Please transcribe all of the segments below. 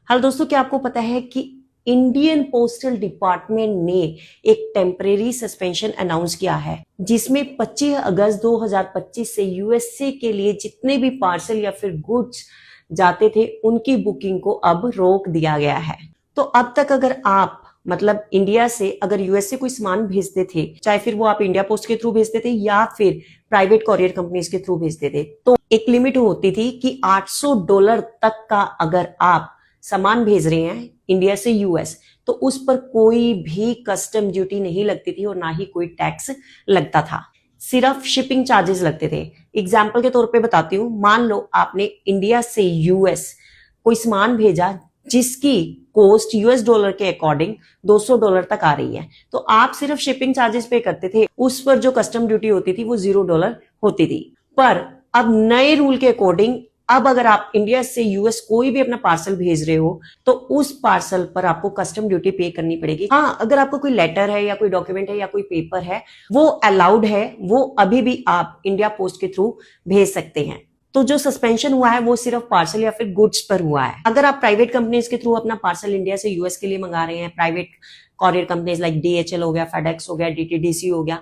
हाल दोस्तों, क्या आपको पता है कि इंडियन पोस्टल डिपार्टमेंट ने एक टेम्परेरी सस्पेंशन अनाउंस किया है, जिसमें 25 अगस्त 2025 से यूएसए के लिए जितने भी पार्सल या फिर गुड्स जाते थे उनकी बुकिंग को अब रोक दिया गया है। तो अब तक अगर आप मतलब इंडिया से अगर यूएसए कोई सामान भेजते थे, चाहे फिर वो आप इंडिया पोस्ट के थ्रू भेजते थे या फिर प्राइवेट कॉरियर कंपनीज के थ्रू भेजते थे, तो एक लिमिट होती थी कि $800 तक का अगर आप सामान भेज रहे हैं इंडिया से यूएस, तो उस पर कोई भी कस्टम ड्यूटी नहीं लगती थी और ना ही कोई टैक्स लगता था, सिर्फ शिपिंग चार्जेस लगते थे। एग्जाम्पल के तौर पे बताती हूँ, मान लो आपने इंडिया से यूएस कोई सामान भेजा जिसकी कॉस्ट यूएस डॉलर के अकॉर्डिंग $200 तक आ रही है, तो आप सिर्फ शिपिंग चार्जेस पे करते थे, उस पर जो कस्टम ड्यूटी होती थी वो $0 होती थी। पर अब नए रूल के अकॉर्डिंग अब अगर आप इंडिया से यूएस कोई भी अपना पार्सल भेज रहे हो तो उस पार्सल पर आपको कस्टम ड्यूटी पे करनी पड़ेगी। हाँ, अगर आपको कोई लेटर है या कोई डॉक्यूमेंट है या कोई पेपर है वो अलाउड है, वो अभी भी आप इंडिया पोस्ट के थ्रू भेज सकते हैं। तो जो सस्पेंशन हुआ है वो सिर्फ पार्सल या फिर गुड्स पर हुआ है। अगर आप प्राइवेट कंपनीज के थ्रू अपना पार्सल इंडिया से यूएस के लिए मंगा रहे हैं, private courier companies like DHL हो गया, फेडेक्स हो गया, डीटीडीसी हो गया,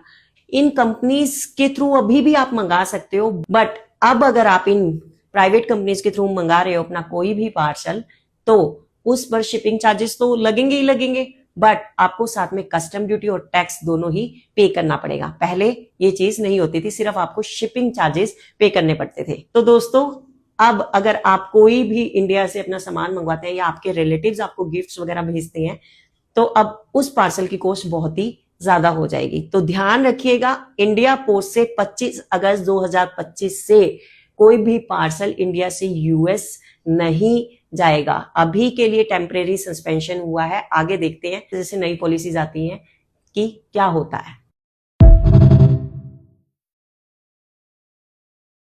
इन कंपनीज के थ्रू अभी भी आप मंगा सकते हो। बट अब अगर आप इन प्राइवेट कंपनीज के थ्रू मंगा रहे हो अपना कोई भी पार्सल, तो उस पर शिपिंग चार्जेस तो लगेंगे ही लगेंगे, बट आपको साथ में कस्टम ड्यूटी और टैक्स दोनों ही पे करना पड़ेगा। पहले ये चीज नहीं होती थी, सिर्फ आपको शिपिंग चार्जेस पे करने पड़ते थे। तो दोस्तों, अब अगर आप कोई भी इंडिया से अपना सामान मंगवाते हैं या आपके रिलेटिव्स आपको गिफ्ट्स वगैरह भेजते हैं, तो अब उस पार्सल की कॉस्ट बहुत ही ज्यादा हो जाएगी। तो ध्यान रखिएगा, इंडिया पोस्ट से 25 अगस्त 2025 से कोई भी पार्सल इंडिया से यूएस नहीं जाएगा। अभी के लिए टेम्परेरी सस्पेंशन हुआ है, आगे देखते हैं जैसे नई पॉलिसीज आती हैं कि क्या होता है।